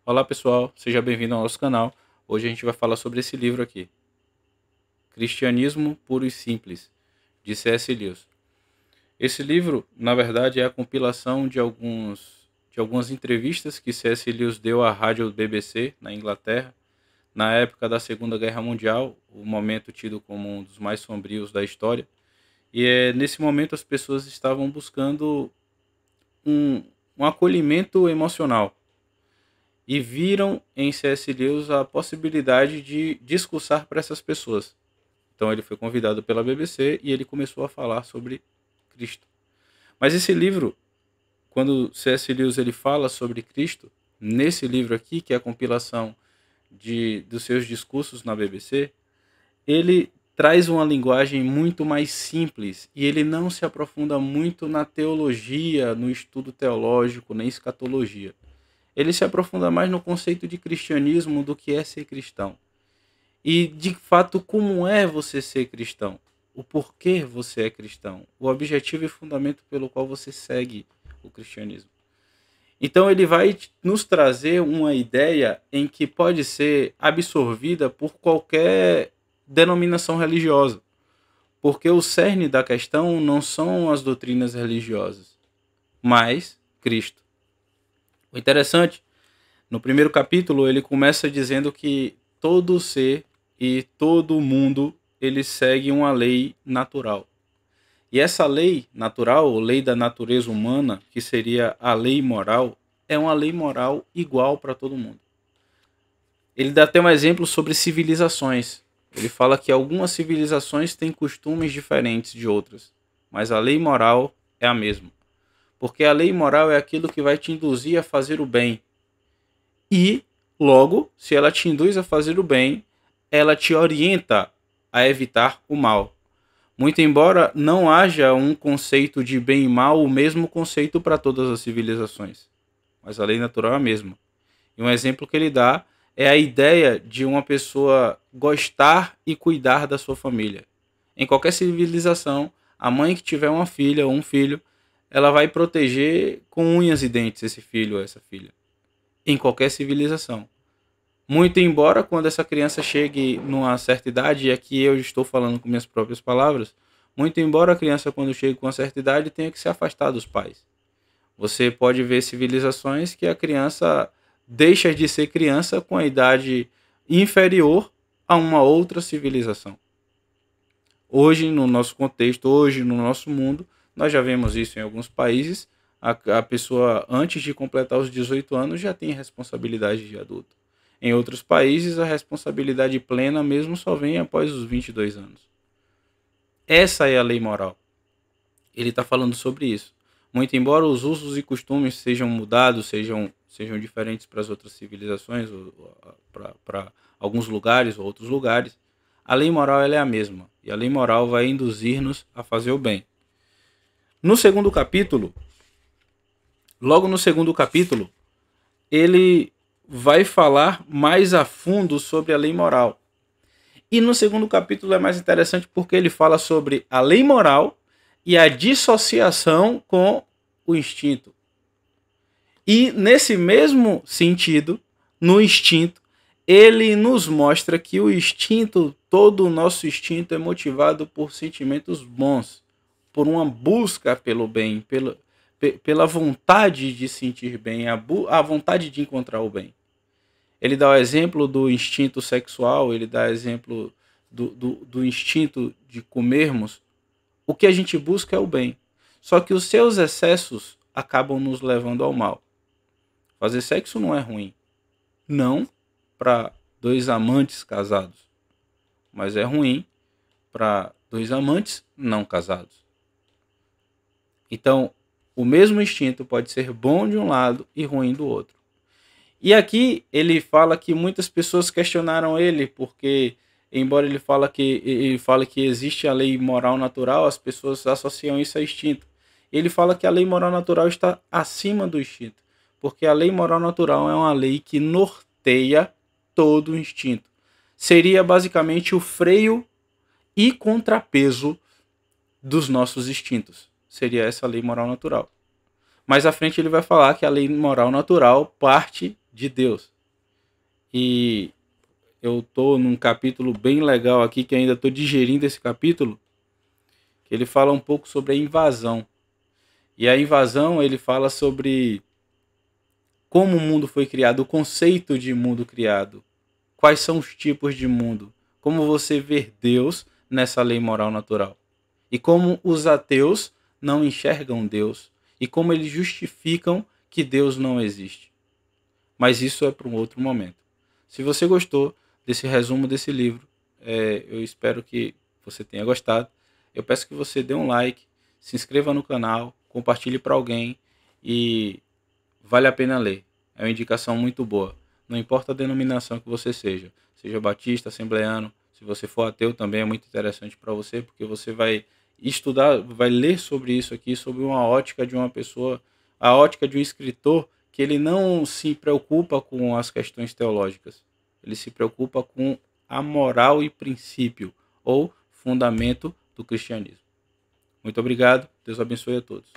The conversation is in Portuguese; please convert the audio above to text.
Olá pessoal, seja bem-vindo ao nosso canal. Hoje a gente vai falar sobre esse livro aqui, Cristianismo Puro e Simples, de C.S. Lewis. Esse livro, na verdade, é a compilação de algumas entrevistas que C.S. Lewis deu à rádio BBC na Inglaterra, na época da Segunda Guerra Mundial, o momento tido como um dos mais sombrios da história. Nesse momento as pessoas estavam buscando um, um acolhimento emocional e viram em C.S. Lewis a possibilidade de discursar para essas pessoas. Então ele foi convidado pela BBC e ele começou a falar sobre Cristo. Mas esse livro, quando C.S. Lewis ele fala sobre Cristo, nesse livro aqui, que é a compilação dos seus discursos na BBC, ele traz uma linguagem muito mais simples e ele não se aprofunda muito na teologia, no estudo teológico, nem escatologia. Ele se aprofunda mais no conceito de cristianismo do que é ser cristão. E, de fato, como é você ser cristão? O porquê você é cristão? O objetivo e fundamento pelo qual você segue o cristianismo. Então ele vai nos trazer uma ideia em que pode ser absorvida por qualquer denominação religiosa. Porque o cerne da questão não são as doutrinas religiosas, mas Cristo. O interessante, no primeiro capítulo, ele começa dizendo que todo ser e todo mundo ele segue uma lei natural. E essa lei natural, ou lei da natureza humana, que seria a lei moral, é uma lei moral igual para todo mundo. Ele dá até um exemplo sobre civilizações. Ele fala que algumas civilizações têm costumes diferentes de outras, mas a lei moral é a mesma. Porque a lei moral é aquilo que vai te induzir a fazer o bem. E, logo, se ela te induz a fazer o bem, ela te orienta a evitar o mal. Muito embora não haja um conceito de bem e mal, o mesmo conceito para todas as civilizações. Mas a lei natural é a mesma. E um exemplo que ele dá é a ideia de uma pessoa gostar e cuidar da sua família. Em qualquer civilização, a mãe que tiver uma filha ou um filho, ela vai proteger com unhas e dentes esse filho ou essa filha. Em qualquer civilização. Muito embora quando essa criança chegue numa certa idade, e aqui eu estou falando com minhas próprias palavras, muito embora a criança quando chegue com uma certa idade tenha que se afastar dos pais. Você pode ver civilizações que a criança deixa de ser criança com a idade inferior a uma outra civilização. Hoje, no nosso contexto, hoje no nosso mundo, nós já vemos isso em alguns países. A pessoa, antes de completar os 18 anos, já tem responsabilidade de adulto. Em outros países, a responsabilidade plena mesmo só vem após os 22 anos. Essa é a lei moral. Ele está falando sobre isso. Muito embora os usos e costumes sejam mudados, sejam diferentes para as outras civilizações, para alguns lugares ou outros lugares, a lei moral ela é a mesma. E a lei moral vai induzir-nos a fazer o bem. No segundo capítulo, logo no segundo capítulo, ele vai falar mais a fundo sobre a lei moral. E no segundo capítulo é mais interessante porque ele fala sobre a lei moral e a dissociação com o instinto. E nesse mesmo sentido, no instinto, ele nos mostra que o instinto, todo o nosso instinto é motivado por sentimentos bons, por uma busca pelo bem, pela vontade de sentir bem, a vontade de encontrar o bem. Ele dá o exemplo do instinto sexual, ele dá exemplo do instinto de comermos. O que a gente busca é o bem. Só que os seus excessos acabam nos levando ao mal. Fazer sexo não é ruim. Não para dois amantes casados. Mas é ruim para dois amantes não casados. Então, o mesmo instinto pode ser bom de um lado e ruim do outro. E aqui ele fala que muitas pessoas questionaram ele porque, embora ele fale que existe a lei moral natural, as pessoas associam isso a instinto. Ele fala que a lei moral natural está acima do instinto, porque a lei moral natural é uma lei que norteia todo o instinto. Seria basicamente o freio e contrapeso dos nossos instintos. Seria essa lei moral natural. Mais à frente ele vai falar que a lei moral natural parte de Deus. e eu estou num capítulo bem legal aqui, que ainda estou digerindo esse capítulo, que ele fala um pouco sobre a invasão. E a invasão, ele fala sobre como o mundo foi criado, o conceito de mundo criado, quais são os tipos de mundo, como você vê Deus nessa lei moral natural, e como os ateus não enxergam Deus, e como eles justificam que Deus não existe. Mas isso é para um outro momento. Se você gostou desse resumo desse livro, eu espero que você tenha gostado. Eu peço que você dê um like, se inscreva no canal, compartilhe para alguém e vale a pena ler. É uma indicação muito boa. Não importa a denominação que você seja, seja batista, assembleano, se você for ateu também é muito interessante para você, porque você vai estudar, vai ler sobre isso aqui, sobre uma ótica de uma pessoa, a ótica de um escritor que ele não se preocupa com as questões teológicas. Ele se preocupa com a moral e princípio ou fundamento do cristianismo. Muito obrigado. Deus abençoe a todos.